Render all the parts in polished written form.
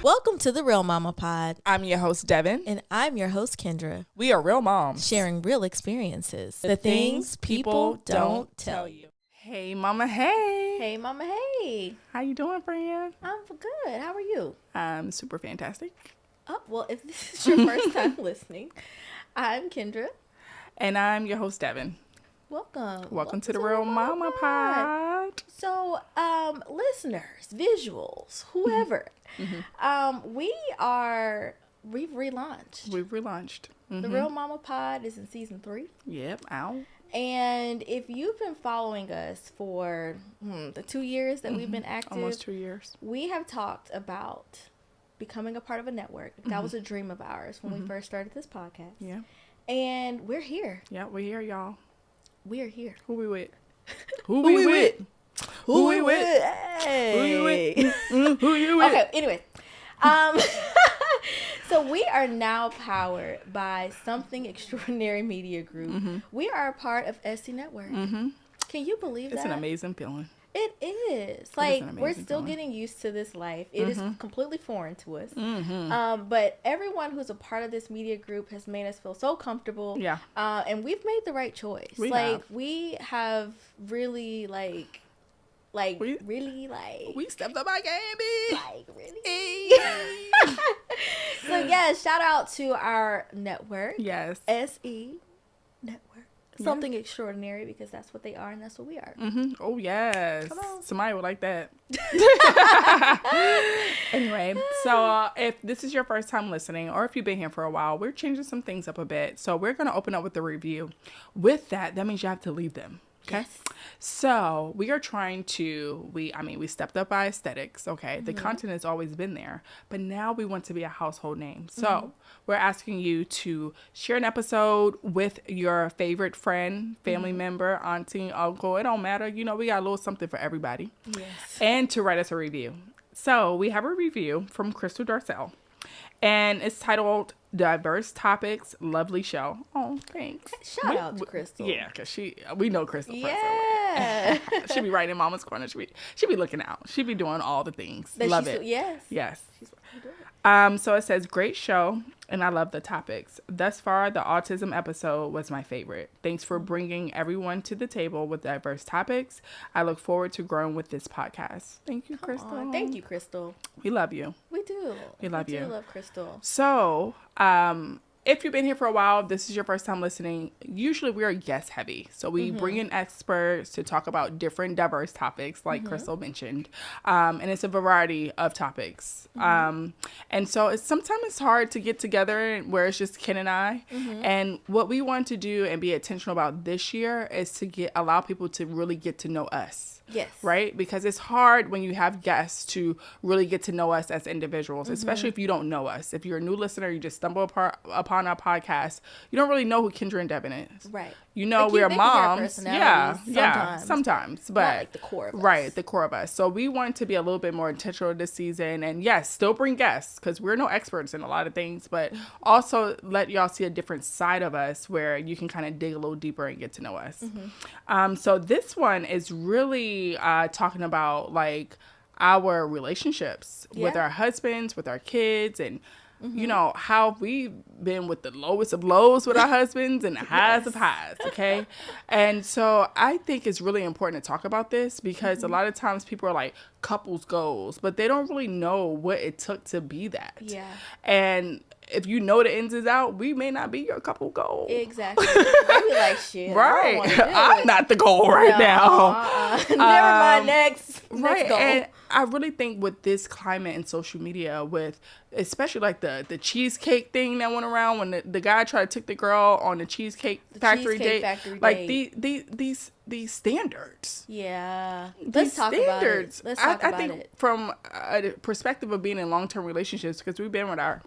Welcome to the Real Mama Pod. I'm your host, Devin. And I'm your host, Kendra. We are real moms. Sharing real experiences. The things people don't tell you. Hey, mama, hey. Hey, Mama, hey. How you doing, friend? I'm good. How are you? I'm super fantastic. Oh, well, if this is your first time listening, I'm Kendra. And I'm your host, Devin. Welcome to the Real Mama Pod. So, listeners, visuals, whoever, we've relaunched. We've relaunched. The Real Mama Pod is in season 3. Yep, ow. And if you've been following us for the 2 years that we've been active, Almost 2 years, we have talked about becoming a part of a network. That was a dream of ours when we first started this podcast. Yeah. And we're here. Yeah, we're here, y'all. We're here. Who we with? Who we with? Who we with? Hey. Who you with? Who you with? Okay, anyway. So we are now powered by Something Extraordinary Media Group. We are a part of SC Network. Can you believe that? It's an amazing feeling. It is. Like, we're still getting used to this life. It is completely foreign to us. But everyone who's a part of this media group has made us feel so comfortable. Yeah. And we've made the right choice. We have really, we stepped up our game, bitch. Like, really? So, yeah, shout out to our network. Yes. SE Network. Something extraordinary, because that's what they are and that's what we are. Oh, yes. Come on. Somebody would like that. Anyway, so if this is your first time listening, or if you've been here for a while, we're changing some things up a bit. So we're going to open up with a review. With that means you have to leave them. Okay. Yes. So we are trying to, we stepped up our aesthetics. Okay. The content has always been there, but now we want to be a household name. So we're asking you to share an episode with your favorite friend, family member, auntie, uncle. It don't matter. You know, we got a little something for everybody. Yes. And to write us a review. So we have a review from Crystal Darcel, and it's titled Diverse Topics, Lovely Show. Oh, thanks. Shout out to Crystal. Yeah, because we know Crystal. Yeah. She be right in Mama's corner. She be looking out. She be doing all the things. Love it. Yes. So it says, great show, and I love the topics. Thus far, the autism episode was my favorite. Thanks for bringing everyone to the table with diverse topics. I look forward to growing with this podcast. Thank you, Crystal. Thank you, Crystal. We love you. We do. We love you. We do love Crystal. So, if you've been here for a while, this is your first time listening, usually we are guest heavy. So we bring in experts to talk about different diverse topics, like Crystal mentioned. And it's a variety of topics. And so sometimes it's hard to get together where it's just Ken and I. And what we want to do and be intentional about this year is to allow people to really get to know us. Yes. Right? Because it's hard when you have guests to really get to know us as individuals, especially if you don't know us. If you're a new listener, you just stumble upon our podcast, you don't really know who Kendra and Devin is. Right. You know, we're moms. Sometimes. But not like the core of us. Right, the core of us. So we want to be a little bit more intentional this season. And yes, still bring guests, because we're no experts in a lot of things, but also let y'all see a different side of us where you can kind of dig a little deeper and get to know us. So this one is really talking about like our relationships with our husbands, with our kids, and you know, how we've been with the lowest of lows with our husbands and the highs of highs, okay? And so I think it's really important to talk about this, because a lot of times people are like couples goals, but they don't really know what it took to be that. Yeah. And if you know the ins and outs, we may not be your couple goal. Exactly. I be like, shit. Right. I'm not the goal now. Never mind. Next goal. And I really think with this climate and social media, with especially like the cheesecake thing that went around when the guy tried to take the girl on the cheesecake factory date, like these standards. Yeah. Let's talk about it. I think from a perspective of being in long-term relationships, because we've been with our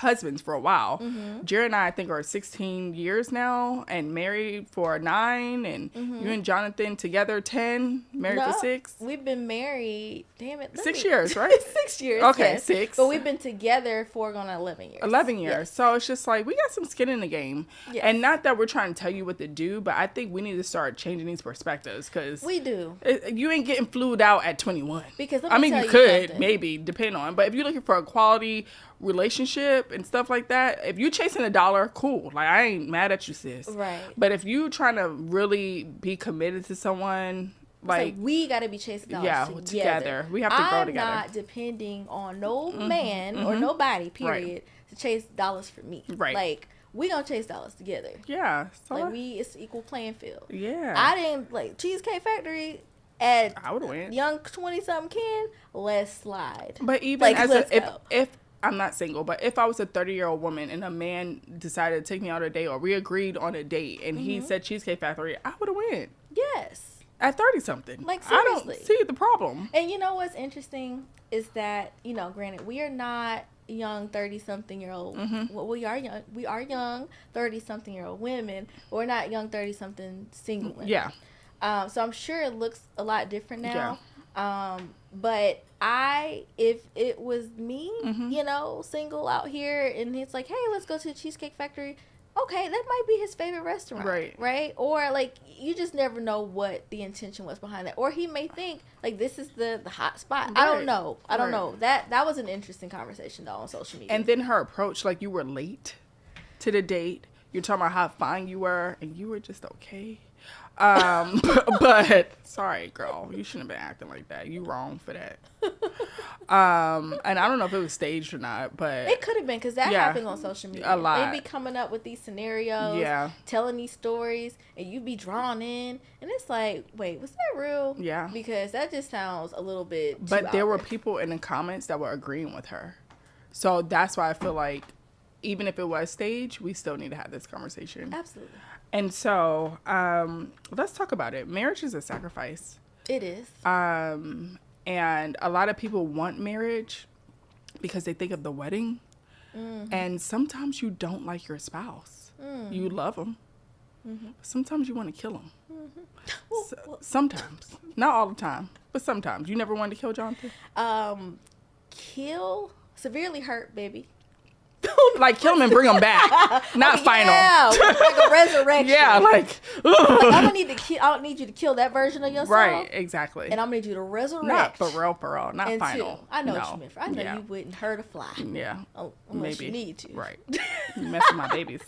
husbands for a while. Jared and I think, are 16 years now and married for 9. And you and Jonathan together 10, married for 6. We've been married, 6 years, right? 6 years. Okay, yes. 6. But we've been together for going on 11 years. 11 years. Yes. So it's just like, we got some skin in the game. Yes. And not that we're trying to tell you what to do, but I think we need to start changing these perspectives, because we do. You ain't getting flued out at 21. Because you could, maybe, depend on. But if you're looking for a quality relationship and stuff like that, if you chasing $1, cool. Like, I ain't mad at you, sis. Right. But if you trying to really be committed to someone, like we got to be chasing dollars together. We have to grow together. I'm not depending on no man or nobody, period, to chase dollars for me. Right. Like, we gonna chase dollars together. Yeah. So like, it's equal playing field. Yeah. I didn't, like, Cheesecake Factory at I would win. young 20-something Ken, let's slide. But even like, as if I'm not single, but if I was a 30-year-old woman and a man decided to take me out on a date, or we agreed on a date and he said Cheesecake Factory, I would have win. Yes. At 30-something. Like, seriously. I don't see the problem. And you know what's interesting is that, granted, we are not young 30-something-year-old. Well, we are young 30-something-year-old women. But we're not young 30-something single women. Yeah. So I'm sure it looks a lot different now. Yeah. But if it was me, single out here, and it's like, hey, let's go to the Cheesecake Factory. Okay, that might be his favorite restaurant. Right? Or, like, you just never know what the intention was behind that. Or he may think, like, this is the hot spot. Right. I don't know. That was an interesting conversation, though, on social media. And then her approach, like, you were late to the date. You're talking about how fine you were, and you were just okay. But sorry, girl, you shouldn't have been acting like that. You wrong for that. And I don't know if it was staged or not, but it could have been, because that happens on social media. A lot. They be coming up with these scenarios, telling these stories, and you be drawn in, and it's like, wait, was that real? Yeah, because that just sounds a little bit. But there were people in the comments that were agreeing with her, so that's why I feel like, even if it was staged, we still need to have this conversation. Absolutely. And so, let's talk about it. Marriage is a sacrifice. It is. And a lot of people want marriage because they think of the wedding. And sometimes you don't like your spouse. You love them. Sometimes you want to kill them. Sometimes. Not all the time, but sometimes. You never wanted to kill Jonathan? Kill? Severely hurt, baby. Like, kill him and bring him back. Not final. Yeah, like a resurrection. Yeah, like I'm gonna need you to kill that version of yourself. Right, exactly. And I'm gonna need you to resurrect. Not for real. Not and final. I know what you meant. I know you wouldn't hurt a fly. Yeah. Unless you need to. Right. You mess with my babies.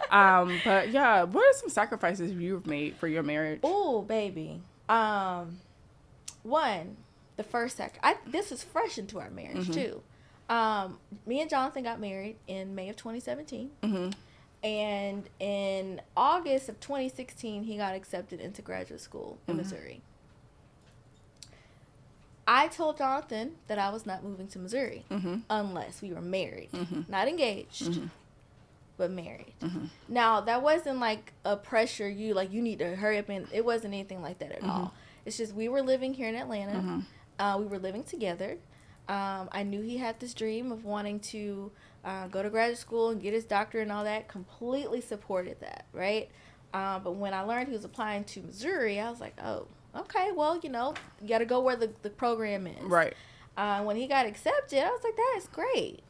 But yeah, what are some sacrifices you've made for your marriage? Oh, baby. One, the first this is fresh into our marriage too. Me and Jonathan got married in May of 2017. And in August of 2016, he got accepted into graduate school in Missouri. I told Jonathan that I was not moving to Missouri unless we were married. Not engaged, but married. Now, that wasn't like a pressure you need to hurry up, and it wasn't anything like that at all. It's just we were living here in Atlanta. We were living together. I knew he had this dream of wanting to go to graduate school and get his doctorate and all that. Completely supported that, right? But when I learned he was applying to Missouri, I was like, oh, okay, well, you got to go where the program is. Right. When he got accepted, I was like, that is great.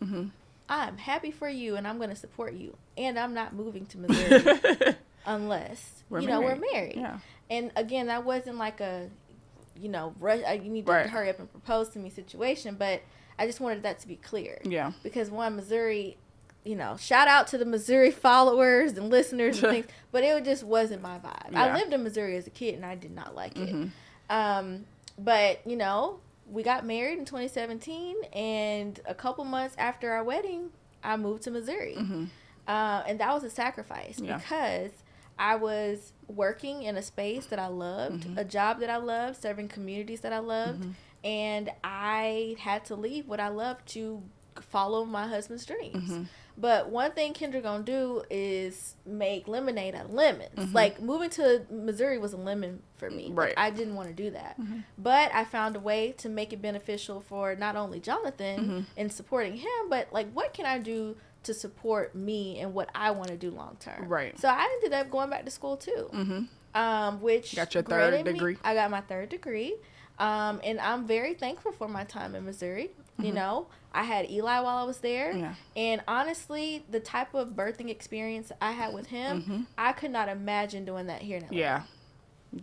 I'm happy for you, and I'm going to support you. And I'm not moving to Missouri unless, we're married. Yeah. And again, that wasn't like a, rush, you need to hurry up and propose to me situation. But I just wanted that to be clear. Yeah. Because Missouri, shout out to the Missouri followers and listeners and things, but it just wasn't my vibe. Yeah. I lived in Missouri as a kid, and I did not like it. But, we got married in 2017, and a couple months after our wedding, I moved to Missouri. And that was a sacrifice because I was working in a space that I loved, a job that I loved, serving communities that I loved, and I had to leave what I loved to follow my husband's dreams. But one thing Kendra gonna do is make lemonade out of lemons. Like, moving to Missouri was a lemon for me. Right. Like, I didn't want to do that. But I found a way to make it beneficial for not only Jonathan in supporting him, but, like, what can I do to support me and what I want to do long term. Right. So I ended up going back to school too. Which got your third degree. I got my third degree. And I'm very thankful for my time in Missouri. You know, I had Eli while I was there. Yeah. And honestly, the type of birthing experience I had with him, I could not imagine doing that here in Atlanta. Yeah.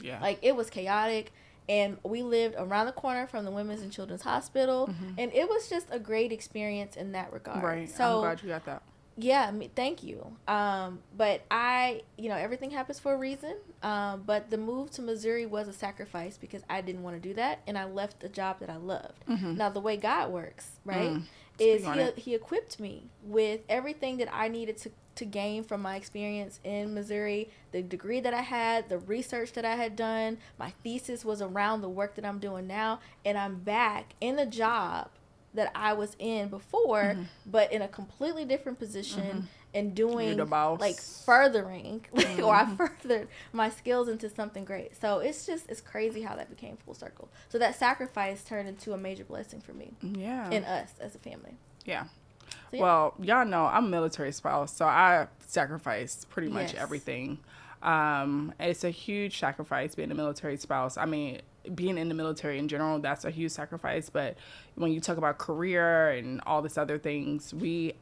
Yeah. Like, it was chaotic. And we lived around the corner from the Women's and Children's Hospital. And it was just a great experience in that regard. Right. So, I'm glad you got that. Yeah, thank you. But everything happens for a reason. But the move to Missouri was a sacrifice because I didn't want to do that. And I left a job that I loved. Now, the way God works, right, is he equipped me with everything that I needed to gain from my experience in Missouri, the degree that I had, the research that I had done. My thesis was around the work that I'm doing now. And I'm back in a job that I was in before, but in a completely different position and doing like furthering, or I furthered my skills into something great. So it's crazy how that became full circle. So that sacrifice turned into a major blessing for me. Yeah. And us as a family. Yeah. So, yeah. Well, y'all know I'm a military spouse, so I sacrificed pretty much Yes. everything. It's a huge sacrifice being a military spouse. I mean, being in the military in general, that's a huge sacrifice. But when you talk about career and all this other things,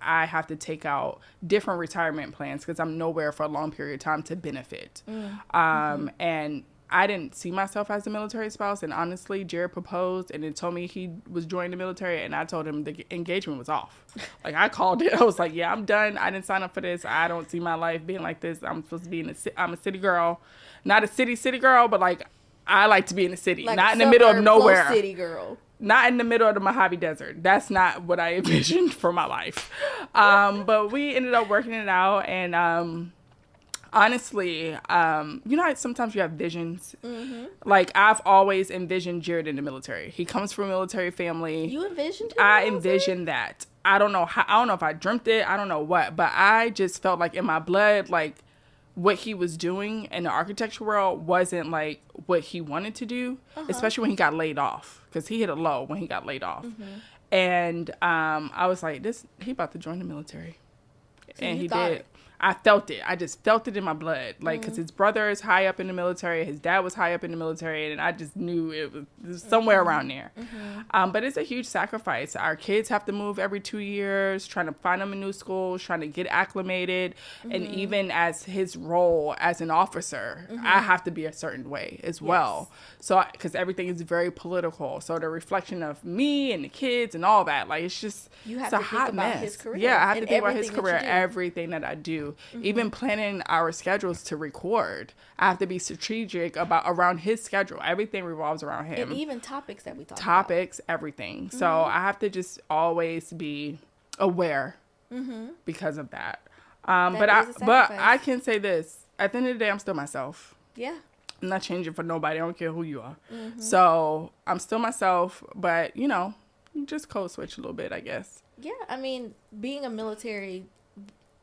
I have to take out different retirement plans because I'm nowhere for a long period of time to benefit. And I didn't see myself as a military spouse. And honestly, Jared proposed and then told me he was joining the military. And I told him the engagement was off. Like, I called it. I was like, yeah, I'm done. I didn't sign up for this. I don't see my life being like this. I'm supposed to be I'm a city girl. Not a city girl, but like, I like to be in the city, like not in the middle of nowhere. City girl. Not in the middle of the Mojave Desert. That's not what I envisioned for my life. But we ended up working it out. And honestly, you know how sometimes you have visions? Like, I've always envisioned Jared in the military. He comes from a military family. You envisioned him? I envisioned that. I don't know if I dreamt it. I don't know what. But I just felt like in my blood, like, what he was doing in the architecture world wasn't like what he wanted to do, especially when he got laid off, because he hit a low when he got laid off. And I was like, he about to join the military. So and he did. I felt it. I just felt it in my blood. Like, because his brother is high up in the military. His dad was high up in the military. And I just knew it was somewhere around there. But it's a huge sacrifice. Our kids have to move every 2 years, trying to find them a new school, trying to get acclimated. And even as his role as an officer, I have to be a certain way as well. So, because everything is very political. So the reflection of me and the kids and all that, like, it's just, it's a hot mess. His career. Yeah, I have to think about his career, everything that I do. Even planning our schedules to record, I have to be strategic around his schedule. Everything revolves around him. And even topics that we talk about. Topics, everything. So I have to just always be aware because of that. But I can say this. At the end of the day, I'm still myself. Yeah. I'm not changing for nobody. I don't care who you are. So I'm still myself. But, you just code switch a little bit, I guess. Yeah. I mean, being a military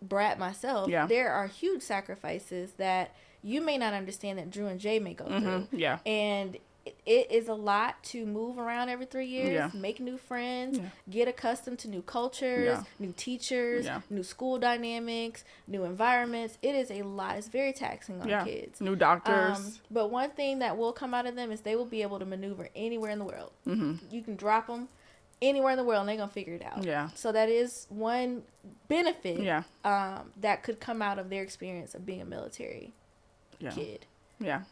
brat myself, there are huge sacrifices that you may not understand that Drew and Jay may go through. Yeah. And it is a lot to move around every 3 years, make new friends, get accustomed to new cultures, new teachers, new school dynamics, new environments. It is a lot. It's very taxing on kids. New doctors. But one thing that will come out of them is they will be able to maneuver anywhere in the world. You can drop them anywhere in the world and they're going to figure it out. Yeah. So that is one benefit that could come out of their experience of being a military kid. Yeah.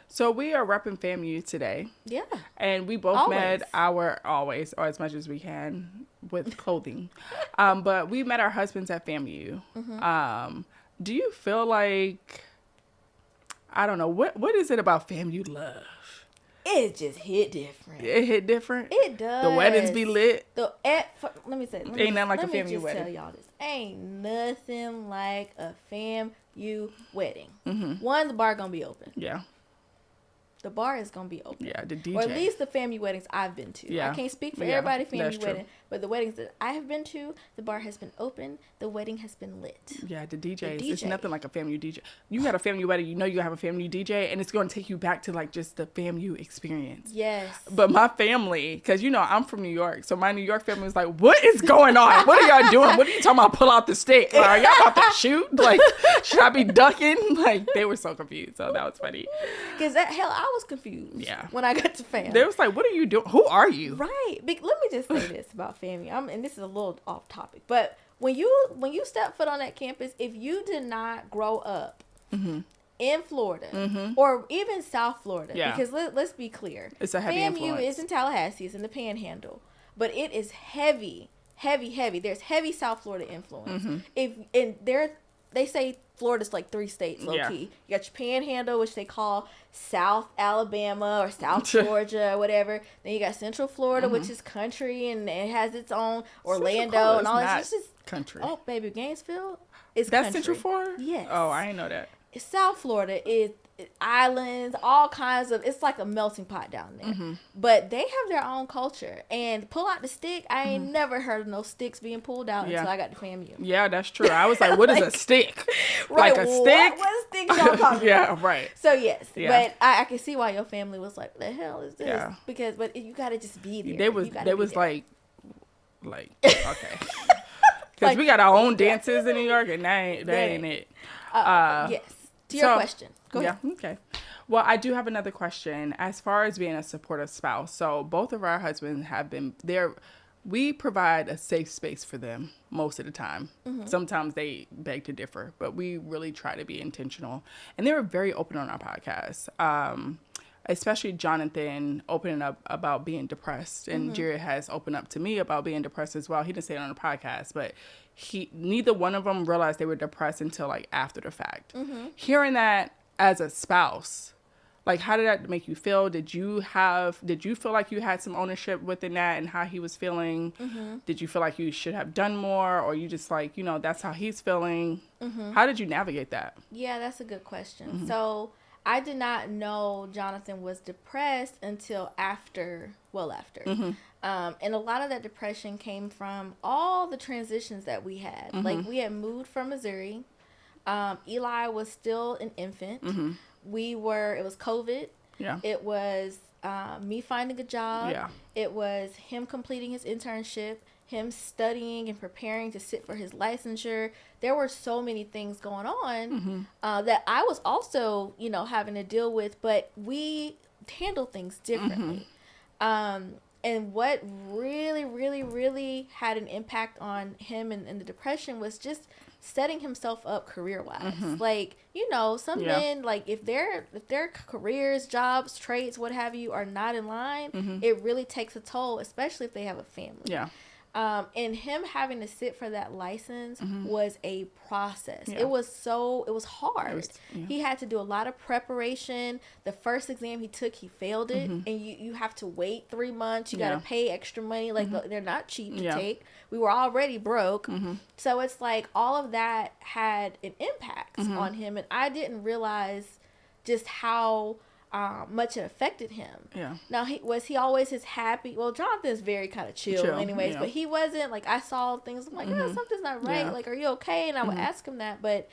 So we are repping FAMU today. Yeah. And we both met always, or as much as we can with clothing. But we met our husbands at FAMU. Do you feel like, I don't know, what is it about FAMU love? It just hit different. It hit different? It does. The weddings be lit. Let me say. Ain't nothing like a FAMU wedding. Let me just tell y'all this. Ain't nothing like a FAMU wedding. One, the bar gonna be open. Yeah. The bar is gonna be open. Yeah, the DJ. Or at least the FAMU weddings I've been to. Yeah. I can't speak for everybody FAMU wedding, But the weddings that I have been to, the bar has been open. The wedding has been lit. Yeah, the DJs. It's nothing like a FAMU DJ. You had a FAMU wedding, you know you have a FAMU DJ, and it's going to take you back to like just the FAMU experience. Yes. But my family, because you know I'm from New York, so my New York family was like, "What is going on? What are y'all doing? What are you talking about? Pull out the stick? Like, are y'all about to shoot? Like, should I be ducking?" Like, they were so confused. So that was funny. Because I was confused. Yeah. When I got to FAM, they was like, "What are you doing? Who are you?" Right. Let me just say this about FAMU. And this is a little off topic, but when you step foot on that campus, if you did not grow up in Florida or even South Florida, because let's be clear, it's a heavy FAMU influence. is in Tallahassee, it's in the Panhandle, but it is heavy. There's heavy South Florida influence. They say Florida's like 3 states, low key. You got your Panhandle, which they call South Alabama or South Georgia or whatever. Then you got Central Florida, which is country and it has its own Orlando and all that. It's just country. Oh, baby, Gainesville is That's country. Central Florida? Yes. Oh, I didn't know that. South Florida is islands, all kinds of, it's like a melting pot down there. But they have their own culture. And pull out the stick, I ain't never heard of no sticks being pulled out until I got to FAMU. Yeah, that's true. I was like, what is a stick? Right, like a stick? What stick y'all talking about? Right. So yes, but I can see why your family was like, the hell is this? Yeah. But you gotta just be there. They was like, okay. Because we got our own dances in New York, and that ain't it. Yes. To your question. Go ahead. Yeah, okay. Well, I do have another question. As far as being a supportive spouse, so both of our husbands have been there. We provide a safe space for them most of the time. Sometimes they beg to differ, but we really try to be intentional. And they were very open on our podcast. Especially Jonathan opening up about being depressed, and Jared has opened up to me about being depressed as well. He didn't say it on the podcast, but neither one of them realized they were depressed until like after the fact. Hearing that as a spouse, like, how did that make you feel? Did you feel like you had some ownership within that and how he was feeling? Did you feel like you should have done more, or you just like, that's how he's feeling? How did you navigate that? Yeah, that's a good question. So I did not know Jonathan was depressed until after. And a lot of that depression came from all the transitions that we had. Like, we had moved from Missouri. Eli was still an infant. It was COVID. Yeah. It was me finding a job. Yeah. It was him completing his internship, him studying and preparing to sit for his licensure. There were so many things going on that I was also, having to deal with, but we handle things differently. And what really, really, really had an impact on him and the depression was just setting himself up career-wise. Like, some men, like, if their careers, jobs, traits, what have you, are not in line, it really takes a toll, especially if they have a family. Yeah. And him having to sit for that license was a process. Yeah. It was hard. He had to do a lot of preparation. The first exam he took, he failed it. And you have to wait 3 months. You got to pay extra money. Like, they're not cheap to take. We were already broke. So it's like all of that had an impact on him. And I didn't realize just how much it affected him. Yeah. Now, was he always as happy? Well, Jonathan's very kind of chill anyways, but he wasn't. Like, I saw things, I'm like, something's not right. Yeah. Like, are you okay? And I would ask him that, but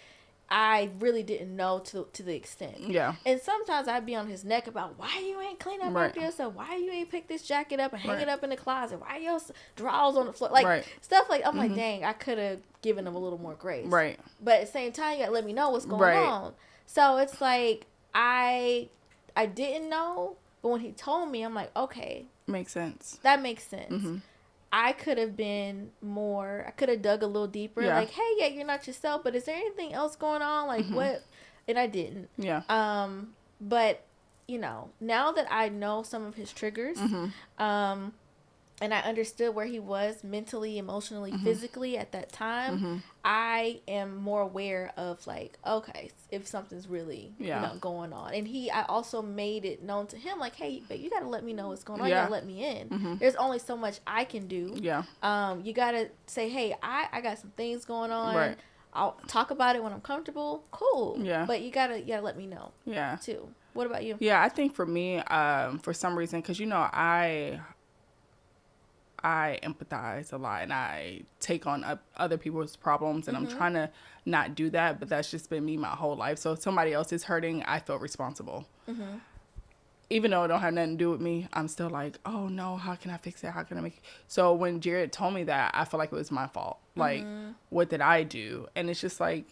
I really didn't know to the extent. Yeah. And sometimes I'd be on his neck about, why you ain't clean up after yourself? Why you ain't pick this jacket up and hang it up in the closet? Why your drawers on the floor? Like, stuff like, I'm like, dang, I could have given him a little more grace. Right. But at the same time, you got to let me know what's going on. So it's like, I didn't know, but when he told me, I'm like, okay. Makes sense. That makes sense. I could have been more, I could have dug a little deeper. Yeah. Like, hey, you're not yourself, but is there anything else going on? Like, what? And I didn't. Yeah. But, now that I know some of his triggers, and I understood where he was mentally, emotionally, physically at that time, I am more aware of, like, okay, if something's really going on. And I also made it known to him, like, hey, but you got to let me know what's going on. You got to let me in. There's only so much I can do. Yeah. You got to say, hey, I got some things going on. Right. I'll talk about it when I'm comfortable. Cool. Yeah. But you gotta let me know. Yeah. Too. What about you? Yeah, I think for me, for some reason, because, I empathize a lot and I take on other people's problems, and I'm trying to not do that, but that's just been me my whole life. So if somebody else is hurting, I feel responsible. Even though it don't have nothing to do with me, I'm still like, oh no, how can I fix it? How can I make it? So when Jared told me that, I feel like it was my fault. Like, what did I do? And it's just like,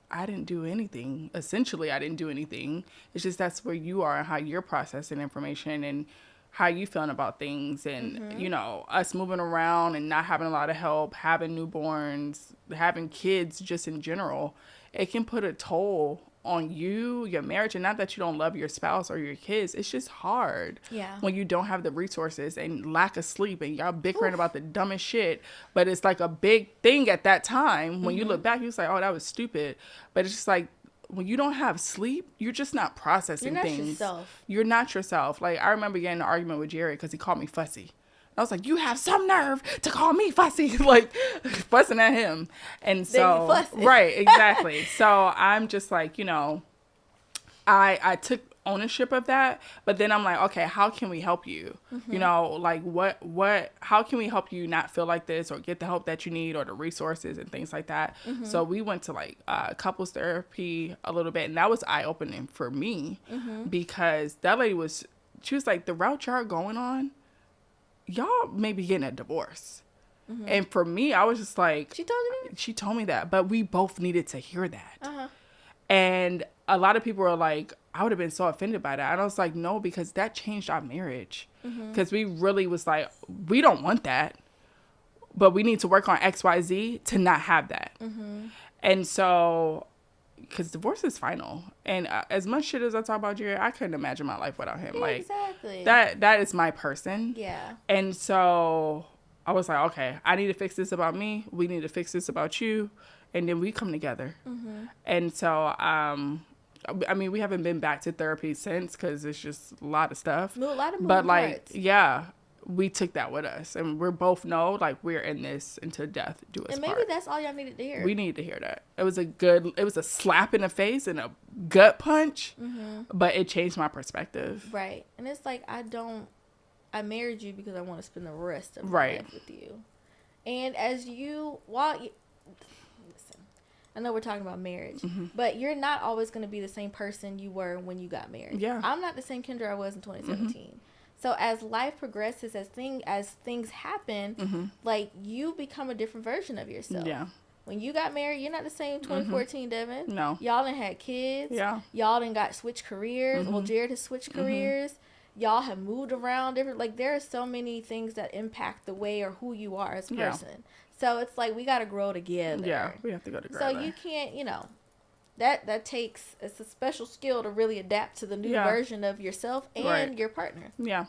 I didn't do anything. Essentially, I didn't do anything. It's just that's where you are and how you're processing information and how you feeling about things. And, you know, us moving around and not having a lot of help, having newborns, having kids just in general, it can put a toll on you, your marriage. And not that you don't love your spouse or your kids, it's just hard when you don't have the resources and lack of sleep and y'all bickering about the dumbest shit, but it's like a big thing at that time. When you look back, you're like, oh, that was stupid. But it's just like, when you don't have sleep, you're just not processing things. You're not yourself. Like, I remember getting in an argument with Jerry because he called me fussy. I was like, you have some nerve to call me fussy, like fussing at him. And so, right, exactly. So I'm just like, you know, I took ownership of that, but then I'm like, okay, how can we help you? You know, like how can we help you not feel like this or get the help that you need or the resources and things like that? So we went to like couples therapy a little bit, and that was eye-opening for me because that lady she was like, the route y'all are going on, y'all may be getting a divorce. And for me, I was just like, she told you that? She told me that, but we both needed to hear that. And a lot of people are like, I would have been so offended by that. And I was like, no, because that changed our marriage. Because we really was like, we don't want that, but we need to work on XYZ to not have that. And so, because divorce is final. And as much shit as I talk about Jerry, I couldn't imagine my life without him. Like, that is my person. And so I was like, okay, I need to fix this about me. We need to fix this about you. And then we come together. And so, I mean, we haven't been back to therapy since because it's just a lot of stuff. No, a lot of moving parts. Like, yeah, we took that with us, and we're both know, like, we're in this until death do us part. And maybe that's all y'all needed to hear. We needed to hear that. It was a slap in the face and a gut punch, but it changed my perspective. Right. And it's like, I married you because I want to spend the rest of my life with you. And listen, I know we're talking about marriage, but you're not always going to be the same person you were when you got married. Yeah. I'm not the same Kendra I was in 2017. So as life progresses, as things happen, like, you become a different version of yourself. Yeah. When you got married, you're not the same 2014 Devin. No. Y'all done had kids. Yeah. Y'all done got switched careers. Well, Jared has switched careers. Y'all have moved around different. Like, there are so many things that impact the way or who you are as a person. Yeah. So it's like, we got to grow together. Yeah, we have to go together. So you can't, that takes, it's a special skill to really adapt to the new version of yourself and your partner. Yeah.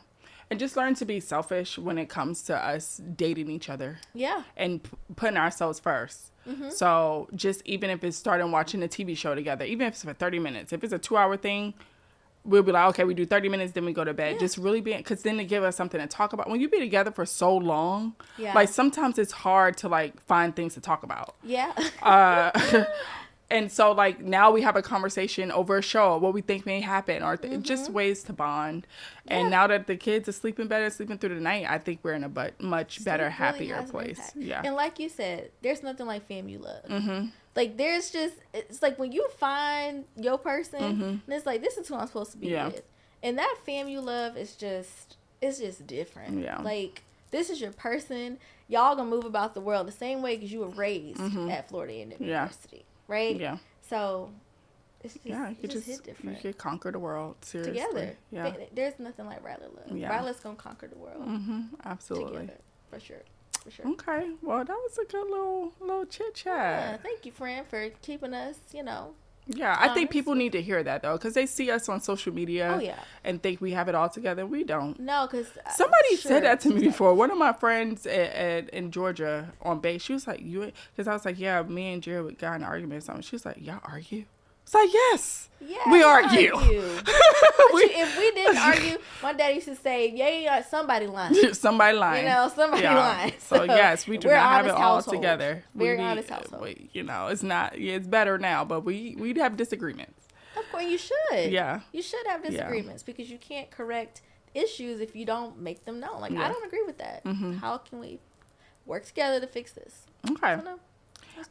And just learn to be selfish when it comes to us dating each other. Yeah. And putting ourselves first. So just even if it's starting watching a TV show together, even if it's for 30 minutes, if it's a 2-hour thing, we'll be like, okay, we do 30 minutes, then we go to bed. Yeah. Just really because then they give us something to talk about. When you be together for so long, like, sometimes it's hard to, like, find things to talk about. Yeah. And so, like, now we have a conversation over a show, what we think may happen, or just ways to bond. Yeah. And now that the kids are sleeping better, sleeping through the night, I think we're in a much better, happier place. Yeah. And like you said, there's nothing like FAMU love. Like, it's like when you find your person, and it's like, this is who I'm supposed to be with. And that FAMU love is just different. Yeah. Like, this is your person. Y'all gonna move about the world the same way because you were raised at Florida University. Right? Yeah. So, it's just hit different. You could conquer the world, seriously. Together. Yeah. There's nothing like Ryler love. Yeah. Ryler's gonna conquer the world. Absolutely. Together. For sure. Okay. Well, that was a good little chit-chat. Yeah. Thank you, friend, for keeping us, Yeah, I think people need to hear that, though, because they see us on social media and think we have it all together. We don't. No, because somebody said that to me before. One of my friends in Georgia on base, she was like, because I was like, yeah, me and Jared got in an argument or something. She was like, y'all argue? It's like, yes, we argue. If we didn't argue, my dad used to say, yeah, somebody lying. Somebody lying. Somebody lying. So, yes, we do not have it all together. Very honest household. It's not, it's better now, but we'd have disagreements. Of course, you should. Yeah. You should have disagreements because you can't correct issues if you don't make them known. Like, I don't agree with that. How can we work together to fix this? Okay.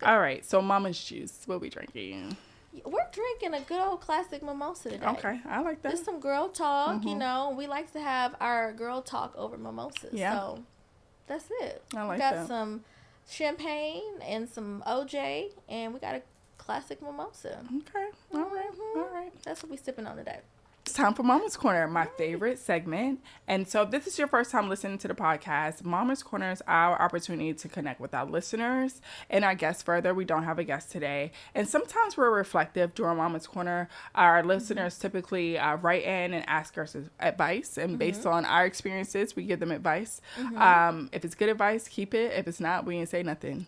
All right. So mama's juice. What we drinking? We're drinking a good old classic mimosa today. Okay. I like that. Just some girl talk, you know. We like to have our girl talk over mimosas. Yeah. So that's it. I like that. We got some champagne and some OJ, and we got a classic mimosa. Okay. All right. All right. That's what we sipping on today. It's time for Mama's Corner, my favorite segment. And so if this is your first time listening to the podcast, Mama's Corner is our opportunity to connect with our listeners and our guests further. We don't have a guest today. And sometimes we're reflective during Mama's Corner. Our listeners typically write in and ask us advice. And based on our experiences, we give them advice. If it's good advice, keep it. If it's not, we ain't say nothing.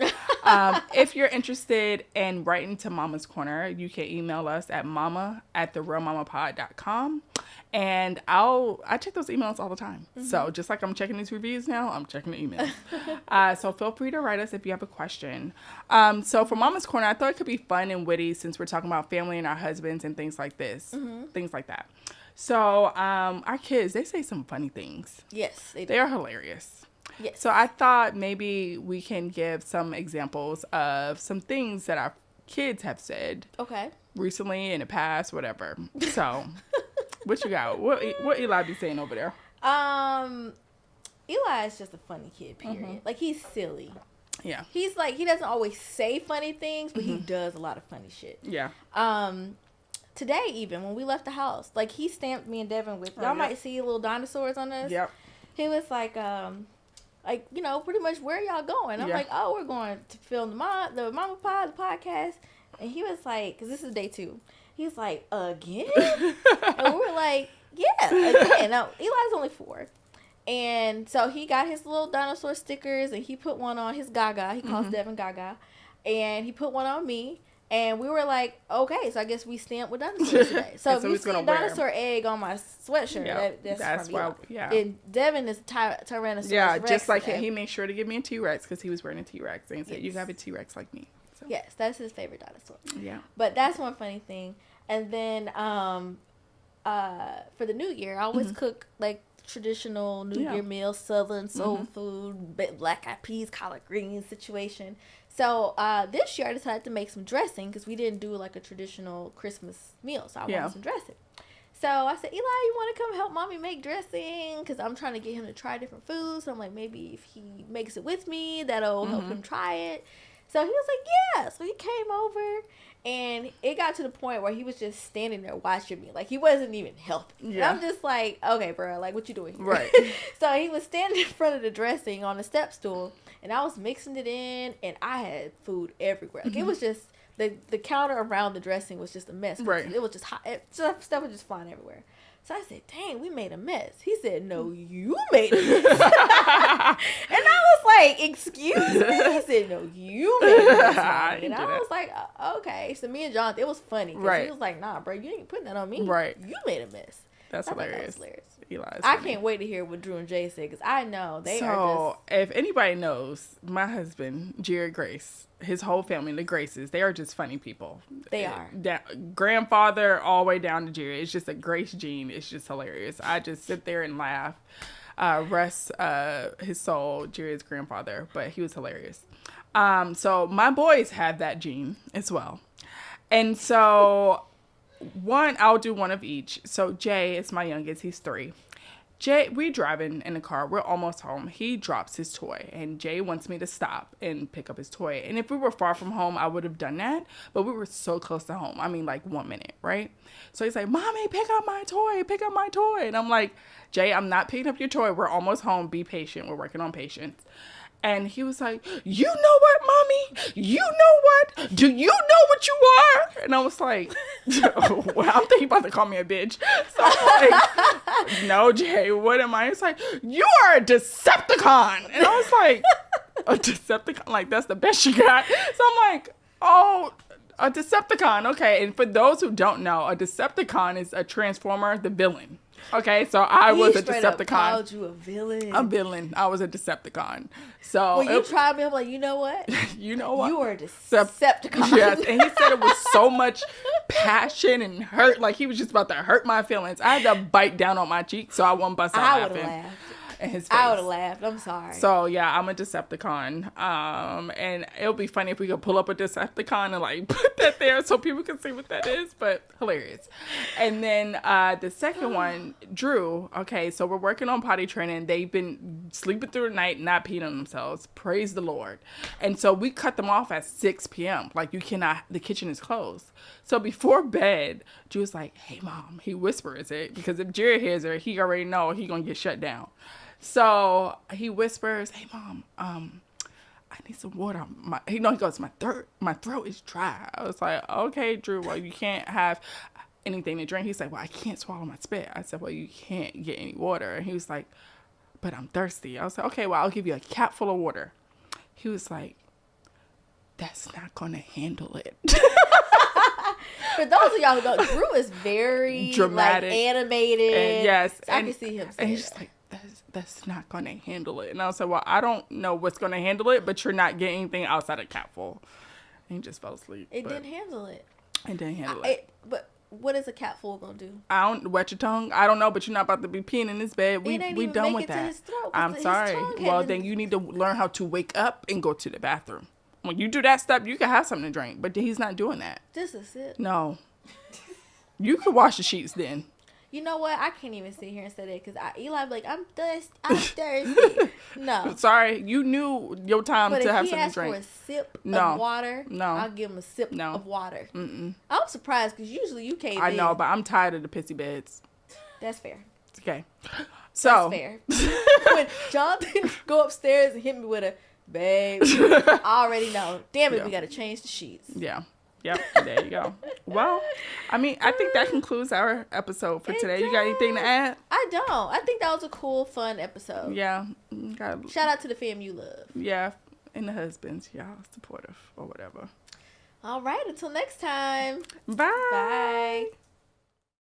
If you're interested in writing to Mama's Corner, you can email us at mama@therealmamapod.com. And I check those emails all the time. So just like I'm checking these reviews now, I'm checking the emails. So feel free to write us if you have a question. So for Mama's Corner, I thought it could be fun and witty since we're talking about family and our husbands and things like this, things like that. So our kids, they say some funny things. Yes, they do. They are hilarious. Yes. So I thought maybe we can give some examples of some things that our kids have said. Okay. Recently, in the past, whatever. So, what you got? What Eli be saying over there? Eli is just a funny kid, period. Like, he's silly. Yeah. He's like, he doesn't always say funny things, but he does a lot of funny shit. Yeah. Today, even, when we left the house, like, he stamped me and Devin with, y'all might see little dinosaurs on us. Yep. He was like, you know, pretty much, where y'all going? I'm like, oh, we're going to film the Mama Pod, the podcast. And he was like, because this is day 2. He was like, again? And we were like, yeah, again. Now, Eli's only 4. And so he got his little dinosaur stickers and he put one on his Gaga. He calls Devin Gaga. And he put one on me. And we were like, okay, so I guess we stamped with dinosaurs today. So if you see a dinosaur egg on my sweatshirt, that's from Eli. Yeah. And Devin is Tyrannosaurus Rex. Just like he made sure to give me a T-Rex because he was wearing a T-Rex. And he said, you have a T-Rex like me. So. Yes, that's his favorite dinosaur. Yeah. But that's one funny thing. And then for the New Year, I always cook like traditional New Year meal, Southern soul food, black eyed peas, collard greens situation. So this year I decided to make some dressing because we didn't do like a traditional Christmas meal. So I wanted some dressing. So I said, Eli, you want to come help mommy make dressing? Because I'm trying to get him to try different foods. So I'm like, maybe if he makes it with me, that'll help him try it. So he was like, yeah. So he came over, and it got to the point where he was just standing there watching me. Like, he wasn't even helping. Yeah. And I'm just like, okay, bro, like, what you doing here? Right. So he was standing in front of the dressing on the step stool, and I was mixing it in, and I had food everywhere. Like, it was just, the counter around the dressing was just a mess. Right. It was just hot. Stuff was just flying everywhere. So I said, dang, we made a mess. He said, no, you made a mess. And I was like, excuse me? He said, no, you made a mess. And I was like, okay. So me and Jonathan, it was funny. Right. He was like, nah, bro, you ain't putting that on me. Right. You made a mess. That's hilarious. Eli's I can't wait to hear what Drew and Jay said because I know they are just... if anybody knows, my husband, Jared Grace, his whole family, the Graces, they are just funny people. They are. Grandfather all the way down to Jared. It's just a Grace gene. It's just hilarious. I just sit there and laugh. Rest his soul, Jared's grandfather, but he was hilarious. So my boys have that gene as well. And so... I'll do one of each. So Jay is my youngest. He's 3. Jay, we driving in the car. We're almost home. He drops his toy, and Jay wants me to stop and pick up his toy. And if we were far from home, I would have done that. But we were so close to home. I mean, like 1 minute, right? So he's like, Mommy, pick up my toy. Pick up my toy. And I'm like, Jay, I'm not picking up your toy. We're almost home. Be patient. We're working on patience. And he was like, you know what, Mommy? You know what? Do you know what you are? And I was like, well, I think you're about to call me a bitch. So I'm like, no, Jay, what am I? It's like, you are a Decepticon. And I was like, a Decepticon? Like, that's the best you got? So I'm like, oh, a Decepticon. Okay. And for those who don't know, a Decepticon is a Transformer, the villain. Okay, so I was a Decepticon. Up called you a villain. A villain. I was a Decepticon. So when you tried me, I'm like, you know what? You know what? You are a Decepticon. Yes, and he said it with so much passion and hurt. Like, he was just about to hurt my feelings. I had to bite down on my cheek so I won't bust out laughing. Laughed. In his face. I would have laughed. I'm sorry. So, yeah, I'm a Decepticon. And it'll be funny if we could pull up a Decepticon and, like, put that there so people can see what that is. But hilarious. And then the second one, Drew. Okay, so we're working on potty training. They've been sleeping through the night, not peeing on themselves. Praise the Lord. And so we cut them off at 6 p.m. Like, you cannot, the kitchen is closed. So before bed, Drew's like, hey, Mom. He whispers it. Because if Jared hears her, he already know he going to get shut down. So he whispers, hey, Mom, I need some water. He goes, my throat is dry. I was like, okay, Drew, well, you can't have anything to drink. He's like, well, I can't swallow my spit. I said, well, you can't get any water. And he was like, but I'm thirsty. I was like, okay, well, I'll give you a cap full of water. He was like, that's not going to handle it. For those of y'all who don't, Drew is very dramatic, like, animated. And yes. So I can see him. And he's just like, that's not going to handle it. And I was like, well, I don't know what's going to handle it, but you're not getting anything outside of capful. And he just fell asleep. It didn't handle it. It didn't handle it. But what is a capful going to do? I don't, wet your tongue. I don't know, but you're not about to be peeing in this bed. We done with that. I'm sorry. Well, then you need to learn how to wake up and go to the bathroom. When you do that stuff, you can have something to drink, but he's not doing that. Just a sip. No. You could wash the sheets then. You know what? I can't even sit here and say that because Eli be like, I'm thirsty. No. Sorry. You knew your time to have something to drink. But if he asks for a sip of water, I'll give him a sip of water. Mm-mm. I'm surprised because usually you can't. I know, but I'm tired of the pissy beds. That's fair. Okay. So. That's fair. When Jonathan go upstairs and hit me with a, babe, I already know. Damn it, we got to change the sheets. Yeah. Yep, there you go. Well, I mean, I think that concludes our episode for today. You got anything to add? I don't. I think that was a cool, fun episode. Yeah. Shout out to the fam you love. Yeah, and the husbands. Y'all supportive or whatever. All right, until next time. Bye. Bye.